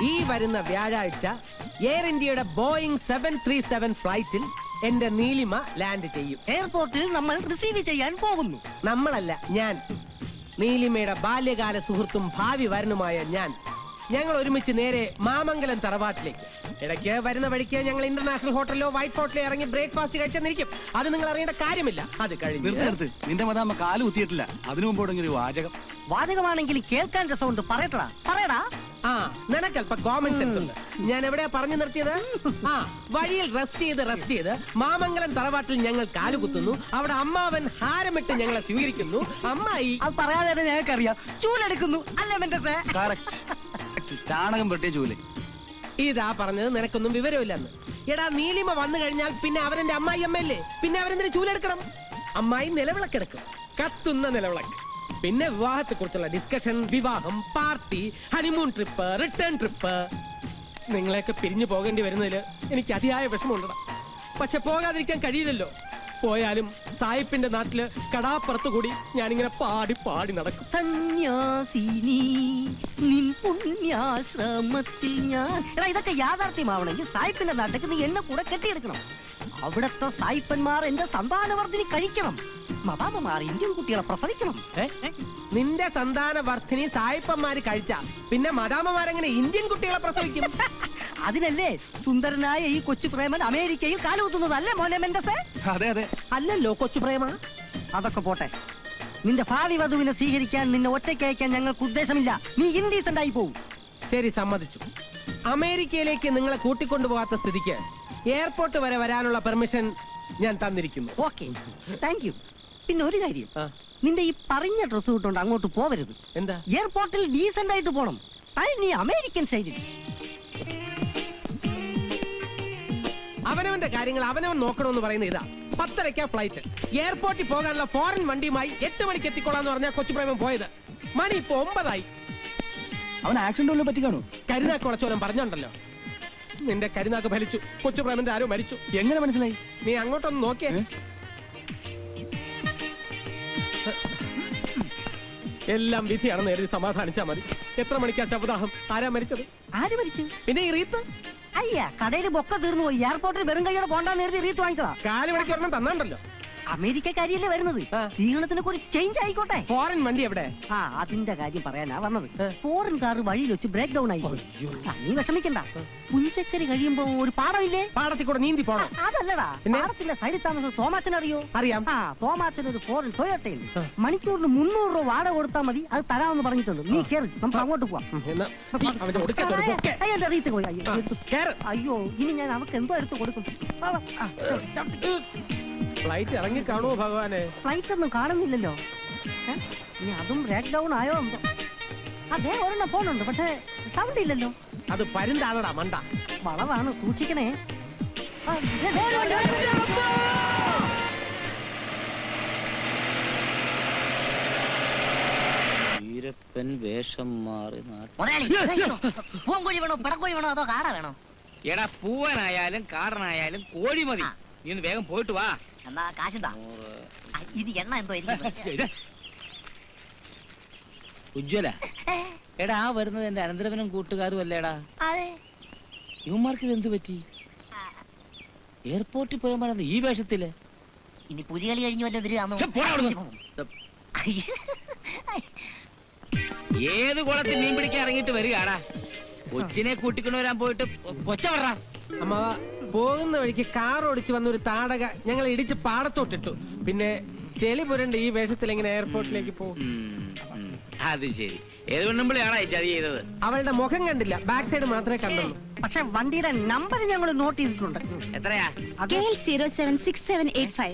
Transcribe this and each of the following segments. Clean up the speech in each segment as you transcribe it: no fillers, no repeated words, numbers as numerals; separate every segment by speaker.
Speaker 1: ഈ വരുന്ന വ്യാഴാഴ്ച എയർ ഇന്ത്യയുടെ ബോയിങ് 737 ഫ്ലൈറ്റിൽ എന്റെ നീലിമ ലാൻഡ് ചെയ്യും.
Speaker 2: എയർപോർട്ടിൽ നമ്മൾ റിസീവ് ചെയ്യാൻ പോകുന്നു.
Speaker 1: നമ്മളല്ല, ഞാൻ. നീലിമയുടെ ബാല്യകാല സുഹൃത്തും ഭാവി വരനുമായ ഞാൻ. ഞങ്ങൾ ഒരുമിച്ച് നേരെ മാമംഗലം തറവാട്ടിലേക്ക്. ഇടയ്ക്ക് വരുന്ന വഴിക്ക് ഞങ്ങൾ ഇന്റർനാഷണൽ ഹോട്ടലിലോ വൈറ്റ് ഹോട്ടലിലോ ഇറങ്ങി ബ്രേക്ക്ഫാസ്റ്റ് കഴിച്ചെന്നിരിക്കും. അത് നിങ്ങൾ അറിയേണ്ട കാര്യമില്ല. അത് കഴിഞ്ഞ്
Speaker 3: നിന്റെ മതാമ്മ കാല് കുത്തിയിട്ടില്ല. അതിനു മുമ്പോട് ഒരു വാചകം.
Speaker 2: വാചകമാണെങ്കിൽ കേൾക്കാൻ രസമുണ്ട്. പറയട്ടാ പറയടാ.
Speaker 1: ആ, നിനക്കല്പ കോമൺ സെൻസ് ഉണ്ട്. ഞാൻ എവിടെയാ പറഞ്ഞു നിർത്തിയത്? ആ, വഴിയിൽ റെസ്റ്റ് ചെയ്ത് മാമംഗലം തറവാട്ടിൽ ഞങ്ങൾ കാലുകുത്തുന്നു. അവിടെ അമ്മാവൻ ഹാരമിട്ട് ഞങ്ങളെ സ്വീകരിക്കുന്നു. അമ്മായി
Speaker 2: അത് പറയാതെ ഞങ്ങൾക്കറിയാം. ചൂലെടുക്കുന്നു അല്ലേ മെന്റസേ?
Speaker 3: ചാണകം പെട്ടിയ ചൂല്.
Speaker 1: ഇതാ പറഞ്ഞത് നിനക്കൊന്നും വിവരമില്ലെന്ന്. എടാ, നീലിമ വന്നു കഴിഞ്ഞാൽ പിന്നെ അവരെന്റെ അമ്മായി അമ്മയല്ലേ. പിന്നെ അവരെന്തിനു ചൂലെടുക്കണം? അമ്മായി നിലവിളക്കെടുക്കും, കത്തുന്ന നിലവിളക്ക്. പിന്നെ വിവാഹത്തെ കുറിച്ചുള്ള ഡിസ്കഷൻ, വിവാഹം, party, honeymoon trip, return trip. നിങ്ങളെയൊക്കെ പിരിഞ്ഞു പോകേണ്ടി വരുന്നതിൽ എനിക്ക് അതിയായ വിഷമമുണ്ടടാ. പക്ഷെ പോകാതിരിക്കാൻ കഴിയില്ലല്ലോ. പോയാലും സായിപ്പിന്റെ നാട്ടില് കടാപ്പുറത്ത് കൂടി ഞാനിങ്ങനെ പാടി പാടി നടക്കും.
Speaker 2: സന്യാസിനി നിൻ പുണ്യാശ്രമത്തിൽ ഞാൻ. എടാ, ഇതൊക്കെ യാഥാർത്ഥ്യമാവണമെങ്കിൽ സായിപ്പിന്റെ നാട്ടിലേക്ക് നീ എന്നെ കൂടെ കെട്ടിയെടുക്കണം. അവിടത്തെ സായിപ്പന്മാർ എന്റെ സന്താനവർദ്ധിനി കഴിക്കണം. മതാമമാർ ഇന്ത്യൻ കുട്ടികളെ പ്രസവിക്കണം.
Speaker 1: നിന്റെ സന്താനവർദ്ധിനി സായിപ്പന്മാര് കഴിച്ച പിന്നെ മദാമമാരെങ്ങനെ ഇന്ത്യൻ കുട്ടികളെ പ്രസവിക്കും?
Speaker 2: അതിനല്ലേ സുന്ദരനായ ഈ കൊച്ചു പ്രേമൻ അമേരിക്കയിൽ കാലുകുത്തുന്നത്, അല്ലേ മോനെ മെന്റസേ?
Speaker 3: അതെ അതെ.
Speaker 1: അല്ലല്ലോ കൊച്ചു പ്രേമ.
Speaker 2: അതൊക്കെ പോട്ടെ. നിന്റെ ഭാവി വധുവിനെ സ്വീകരിക്കാൻ നിന്നെ ഒറ്റയ്ക്ക് അയക്കാൻ ഞങ്ങൾക്ക് ഉദ്ദേശമില്ല. നീ ഇൻഡീസന്റ് ആയി പോകും.
Speaker 1: ശരി, സമ്മതിച്ചു. അമേരിക്കയിലേക്ക് നിങ്ങളെ കൂട്ടിക്കൊണ്ടുപോകാത്ത സ്ഥിതിക്ക് എയർപോർട്ട് വരെ വരാനുള്ള പെർമിഷൻ ഞാൻ തന്നിരിക്കുന്നു.
Speaker 2: Okay, thank you. പിന്നെ ഒരു കാര്യം, നിന്റെ ഈ പറഞ്ഞ ഡ്രസ് കിട്ടുകൊണ്ട് അങ്ങോട്ട് പോവരുത്.
Speaker 1: എന്താ?
Speaker 2: എയർപോർട്ടിൽ ഡീസന്റ് ആയിട്ട് പോണം. നീ അമേരിക്കൻ സ്റ്റൈലിൽ.
Speaker 1: അവനവന്റെ കാര്യങ്ങൾ അവനവൻ നോക്കണമെന്ന് പറയുന്ന ഇതാ. 10:30 ഫ്ലൈറ്റ്. എയർപോർട്ടിൽ പോകാനുള്ള ഫോറിൻ വണ്ടിയുമായി 8 മണിക്ക് എത്തിക്കൊള്ളാന്ന് പറഞ്ഞാൽ കൊച്ചു പ്രേമം പോയത്. മണി ഇപ്പൊ 9 ആയി.
Speaker 3: അവൻ ആക്സിഡന്റ് പറ്റി കാണൂ.
Speaker 1: കരുനാക്ക് വളച്ചോരം പറഞ്ഞോണ്ടല്ലോ. നിന്റെ കരുനാക്ക് ഫലിച്ചു. കൊച്ചു പ്രേമന്റെ ആരോ മരിച്ചു.
Speaker 3: എങ്ങനെ മനസ്സിലായി?
Speaker 1: നീ അങ്ങോട്ടൊന്ന് നോക്കിയേ. എല്ലാം വിധിയാണെന്ന് എഴുതി സമാധാനിച്ചാ മതി. എത്ര മണിക്കാ ശവദാഹം? ആരാ മരിച്ചത്?
Speaker 2: ആര് മരിച്ചു?
Speaker 1: പിന്നെ ഈ റീത്ത്?
Speaker 2: അയ്യാ, കടയിൽ ബൊക്ക തീർന്നു പോയി. എയർപോർട്ടിൽ വെറും കൈയോടെ പോണ്ടാന്ന് എഴുതി റീത്ത് വാങ്ങിച്ചതാ.
Speaker 1: 4 മണിക്ക് ഒരെണ്ണം തന്നാണ്ടല്ലോ.
Speaker 2: അമേരിക്കക്കാരിയല്ലേ വരുന്നത്. സ്വീകരണത്തിന് കൂടി ചേഞ്ച് ആയിക്കോട്ടെ.
Speaker 1: ഫോറിൻ വണ്ടി എവിടെ?
Speaker 2: അതിന്റെ കാര്യം പറയാനാ വന്നത്. ഫോറിൻ കാർ വഴിയിൽ വെച്ച് ബ്രേക്ക് ഡൗൺ ആയി. നീ വിഷമിക്കണ്ട. പുഞ്ചക്കരി കഴിയുമ്പോ ഒരു പാടമില്ലേ?
Speaker 1: പാടത്തിൽ കൂടെ നീന്തി പോണം.
Speaker 2: അതല്ലടാ, പാടത്തിന്റെ സൈഡിൽ താമസം തോമാച്ചൻ അറിയോ?
Speaker 1: അറിയാം.
Speaker 2: തോമാച്ചൻ ഒരു ഫോറിൻ ടൊയോട്ടയിൽ മണിക്കൂറിന് 300 രൂപ വാടക കൊടുത്താൽ മതി. അത് തരാമെന്ന് പറഞ്ഞിട്ടുണ്ട്. നീ കേറി, നമുക്ക് അങ്ങോട്ട് പോവാം. റീത്ത് പോയി. അയ്യോ, ഇനി ഞാൻ അവർക്ക് എന്തോ എടുത്ത് കൊടുക്കും.
Speaker 1: ഫ്ലൈറ്റ് ഇറങ്ങി കാണുമോ ഭഗവാനെ?
Speaker 2: ഫ്ലൈറ്റ് ഒന്നും കാണുന്നില്ലല്ലോ. ഇനി അതും ബ്രേക്ക് ഡൗൺ ആയോ എന്തോ. അതേ ഒരെണ്ണം ഫോണുണ്ട്, പക്ഷേ സൗണ്ട് ഇല്ലല്ലോ.
Speaker 1: അത് പരുന്താണടാ മണ്ട.
Speaker 2: വളവാണ്, സൂക്ഷിക്കണേ.
Speaker 4: വേഷം മാറി
Speaker 2: പൂങ്കോഴി വേണോ പിടക്കോഴി വേണോ അതോ കാട വേണോ?
Speaker 4: എടാ, പൂവനായാലും കാടനായാലും കോഴി മതി. നീ ഒന്ന് വേഗം പോയിട്ട് വാ.
Speaker 2: എന്നാ കാശെന്താ? ഇത് എണ്ണ എന്തോ
Speaker 4: ഉജ്വല. എടാ, ആ വരുന്നത് എന്റെ അനന്തരവനും കൂട്ടുകാരും അല്ലേടാ? ഇവന്മാർക്ക് ഇതെന്ത് പറ്റി? എയർപോർട്ടിൽ പോയാൽ മറന്ന് ഈ വേഷത്തില്.
Speaker 2: ഇനി പുലികളി കഴിഞ്ഞു
Speaker 4: ഏത് കുളത്തിൽ മീൻ പിടിക്കാൻ ഇറങ്ങിയിട്ട് വരികയാടാ. കൊച്ചിനെ കൂട്ടിക്കൊണ്ടുവരാൻ പോയിട്ട് കൊച്ച പറ.
Speaker 1: അമ്മാവ, പോകുന്ന വഴിക്ക് കാർ ഓടിച്ചു വന്നൊരു താടക ഞങ്ങൾ ഇടിച്ച് പാടത്തോട്ടിട്ടു. പിന്നെ ചെളി പുരണ്ട് ഈ വേഷത്തിൽ എങ്ങനെ എയർപോർട്ടിലേക്ക് പോകും?
Speaker 4: അത് ശരി. ഏത് പെണ്ണുമ്പിളിയാണോ ചതി ചെയ്തത്?
Speaker 1: അവളുടെ മുഖം കണ്ടില്ല, ബാക്ക് സൈഡ് മാത്രമേ കണ്ടുള്ളൂ.
Speaker 2: പക്ഷെ വണ്ടിയുടെ നമ്പർ ഞങ്ങൾ നോട്ട് ചെയ്തിട്ടുണ്ട്.
Speaker 4: എത്രയാ?
Speaker 5: 076785.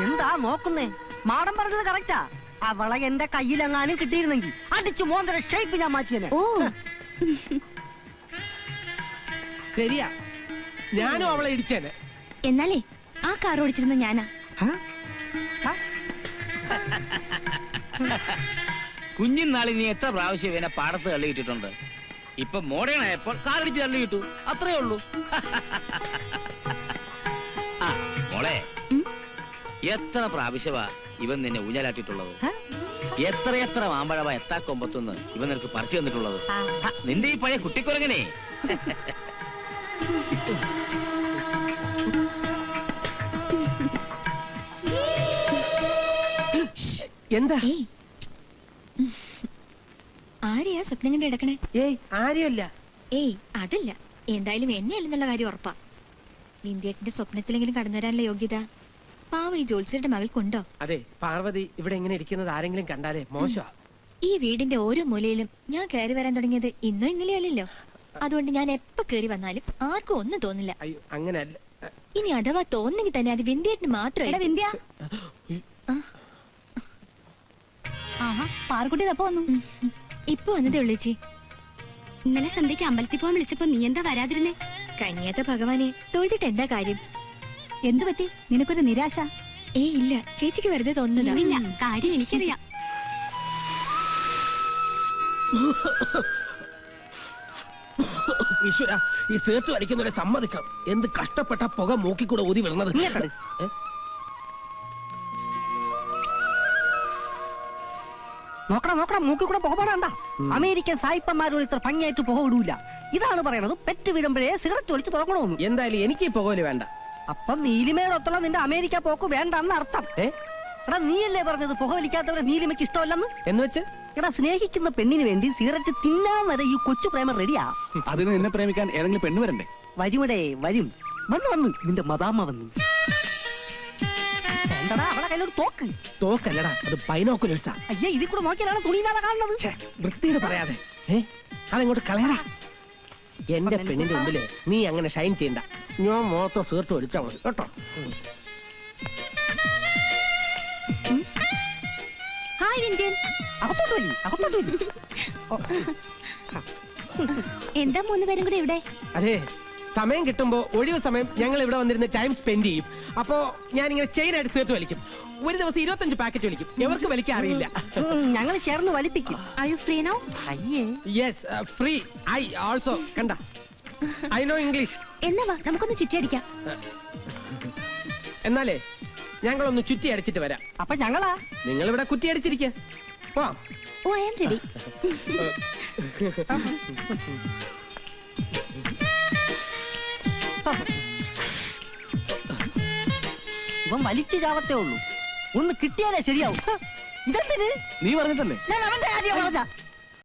Speaker 2: എന്താ നോക്കുന്നേ? മാഡം പറഞ്ഞത് കറക്റ്റാ. അവളെ എന്റെ കയ്യിലെങ്ങാനും കിട്ടിയിരുന്നെങ്കിൽ അടിച്ചു മോന്തര ഷേപ്പ് ഞാൻ മാറ്റിയനെ.
Speaker 5: ഓ
Speaker 1: ശരിയാ, ഞാനും അവളെ ഇടിച്ചേനെ.
Speaker 5: എന്നാലേ ആ കാർ ഓടിച്ചിരുന്ന ഞാനാ.
Speaker 4: കുഞ്ഞിനാളിൽ നീ എത്ര പ്രാവശ്യം ഇവനെ പാടത്ത് തള്ളിയിട്ടിട്ടുണ്ട്. ഇപ്പൊ മോഡേൺ ആയപ്പോൾ കാറടിച്ച് തള്ളിയിട്ടു, അത്രേ ഉള്ളൂ. ആ, മോളെ, എത്ര പ്രാവശ്യമാ ഇവൻ നിന്നെ ഊഞ്ഞാലാട്ടിട്ടുള്ളത്? എത്രയെത്ര മാമ്പഴവ എത്താ കൊമ്പത്തുനിന്ന് ഇവൻ നിനക്ക് പറിച്ചു തന്നിട്ടുള്ളത്. നിന്റെ ഈ പഴയ കുട്ടിക്കുരങ്ങനെ.
Speaker 1: എന്താ?
Speaker 5: ആരെയാ സ്വപ്നം കണ്ട് കിടക്കണേ?
Speaker 1: ഏയ് ആരെയല്ല.
Speaker 5: ഏയ് അതല്ല, എന്തായാലും എന്നെ അല്ലെന്നുള്ള കാര്യം ഉറപ്പാ. ഇന്ത്യയുടെ സ്വപ്നത്തിലെങ്കിലും കടന്നു വരാനുള്ള യോഗ്യത പാവ ഈ ജോത്സ്യരുടെ മകൾക്കുണ്ടോ?
Speaker 1: അതെ, പാർവതി ഇവിടെ എങ്ങനെ ഇരിക്കുന്നത് ആരെങ്കിലും കണ്ടാലേ മോശമാ.
Speaker 5: ഈ വീടിന്റെ ഓരോ മൂലയിലും ഞാൻ കയറി വരാൻ തുടങ്ങിയത് ഇന്നോ ഇന്നലെയോ അല്ലല്ലോ. അതുകൊണ്ട് ഞാൻ എപ്പോ കയറി വന്നാലും ആർക്കും ഒന്നും തോന്നില്ല.
Speaker 1: അയ്യോ, അങ്ങനെയല്ല.
Speaker 5: ഇനി അഥവാ തോന്നെങ്കിൽ തന്നെ അത് വിന്ധ്യേട്ടന് മാത്രമേ.
Speaker 6: പാർക്കുട്ടിയപ്പോ വന്നു.
Speaker 5: ഇപ്പൊ വന്നതേ ഉള്ളൂ ചേച്ചി.
Speaker 6: ഇന്നലെ സന്ധ്യക്ക് അമ്പലത്തിൽ പോകാൻ വിളിച്ചപ്പോ നീ എന്താ വരാതിരുന്നേ?
Speaker 5: കനിയാത്ത ഭഗവാനെ തൊഴുതിട്ട് എന്താ കാര്യം?
Speaker 6: എന്തു പറ്റി? നിനക്കൊരു നിരാശ?
Speaker 5: ഏയ് ഇല്ല, ചേച്ചിക്ക് വെറുതെ തോന്നുന്നതാ.
Speaker 6: ഇല്ല, കാര്യം എനിക്കറിയാം.
Speaker 1: ഈശ്വര, ഈ സേർട്ട് വലിക്കുന്നവരെ സമ്മതിക്കണം. എന്ത് കഷ്ടപ്പെട്ട പുക മൂക്കിക്കൂടെ ഊതി വിടുന്നത്.
Speaker 2: നോക്കണം നോക്കണം, മൂക്കി കൂടെ പുക പാടാണ്ട. അമേരിക്കൻ സായിപ്പന്മാരോട് ഇത്ര ഭംഗിയായിട്ട് പുക വിടൂല. ഇതാണ് പറയണത്, പെറ്റ് വീടുമ്പോഴേ സിഗരറ്റ് ഒളിച്ച് തുറക്കണമെന്ന്.
Speaker 1: എന്തായാലും എനിക്ക് ഈ പുകവലി വേണ്ട.
Speaker 2: അപ്പൊ നീലിമയോടൊത്തുള്ള നിന്റെ അമേരിക്ക പോക്ക് വേണ്ടെന്ന് അർത്ഥം. എടാ, നീയല്ലേ പറഞ്ഞത് പുകവലിക്കാത്തവരെ നീലിമയ്ക്ക് ഇഷ്ടമല്ലെന്ന്?
Speaker 1: എന്ന് വെച്ച്
Speaker 2: എടാ, സ്നേഹിക്കുന്ന പെണ്ണിന് വേണ്ടി സിഗരറ്റ് തിന്നാൻ വരെ ഈ കൊച്ചു പ്രേമം റെഡിയാ.
Speaker 3: അതിന് നിന്നെ പ്രേമിക്കാൻ ഏതെങ്കിലും പെണ്ണ് വരണ്ടേ?
Speaker 2: വരുമടേ, വരും. വന്നു നിന്റെ മദാമ്മ വന്നു. എന്താടാ അവളെ കയ്യിലൊരു തോക്ക്?
Speaker 1: തോക്കല്ലടാ, അത് ബൈനോക്കുലേഴ്സാ.
Speaker 2: അയ്യേ, ഇതിൽ കൂടെ നോക്കിയാലാണ് തുണിയില്ലാതെ കാണുന്നത്.
Speaker 1: വൃത്തിയോട് പറയാതെ അതെങ്ങോട്ട് കളയടാ. എന്റെ പെണ്ണിന്റെ മുമ്പില് നീ അങ്ങനെ ഷൈൻ ചെയ്യണ്ട. ഞാൻ മൊത്തം സേർട്ട് എടുത്താ മതി കേട്ടോ.
Speaker 5: ഹായ് വിന്ധ്യൻ.
Speaker 2: അകത്തോട്ട് വരി, അകത്തോട്ട് വരി.
Speaker 5: എന്താ മൂന്നുപേരും കൂടെ ഇവിടെ?
Speaker 1: അതെ, സമയം കിട്ടുമ്പോ ഒഴിവ് സമയം ഞങ്ങൾ ഇവിടെ വന്നിരുന്ന് ടൈം സ്പെൻഡ് ചെയ്യും. അപ്പോ ഞാൻ ഇങ്ങനെ ചെയിനായിട്ട് സേർട്ട് വലിക്കും. ഒരു ദിവസം 25 പാക്കറ്റ് വലിക്കും. എവർക്ക് വലിക്കാൻ അറിയില്ല.
Speaker 2: ഞങ്ങൾ ചേർന്ന് വലിപ്പിക്കും.
Speaker 5: Are you free now?
Speaker 2: അയ്യേ,
Speaker 1: യെസ്, ഫ്രീ. ഐ ഓൾസോ കണ്ട. I know English.
Speaker 5: എന്നാ വാ, നമുക്കൊന്ന് ചുറ്റിയടിക്കാം.
Speaker 1: എന്നാലേ ഞങ്ങളൊന്ന് ചുറ്റി അടിച്ചിട്ട് വരാം.
Speaker 2: അപ്പൊ ഞങ്ങളാ?
Speaker 1: നിങ്ങൾ ഇവിടെ കുറ്റി അടിച്ചിരിക്കുക. പോവാം.
Speaker 5: ഓ, ഐ ആം റെഡി.
Speaker 2: ഇവൻ വലിച്ചു ചാവത്തേ ഉള്ളൂ. ഒന്ന് കിട്ടിയാലേ ശരിയാവും. ഇതെന്തിന്?
Speaker 3: നീ പറഞ്ഞിട്ടല്ലേ?
Speaker 2: ഞാൻ അവന്റെ കാര്യം പറഞ്ഞ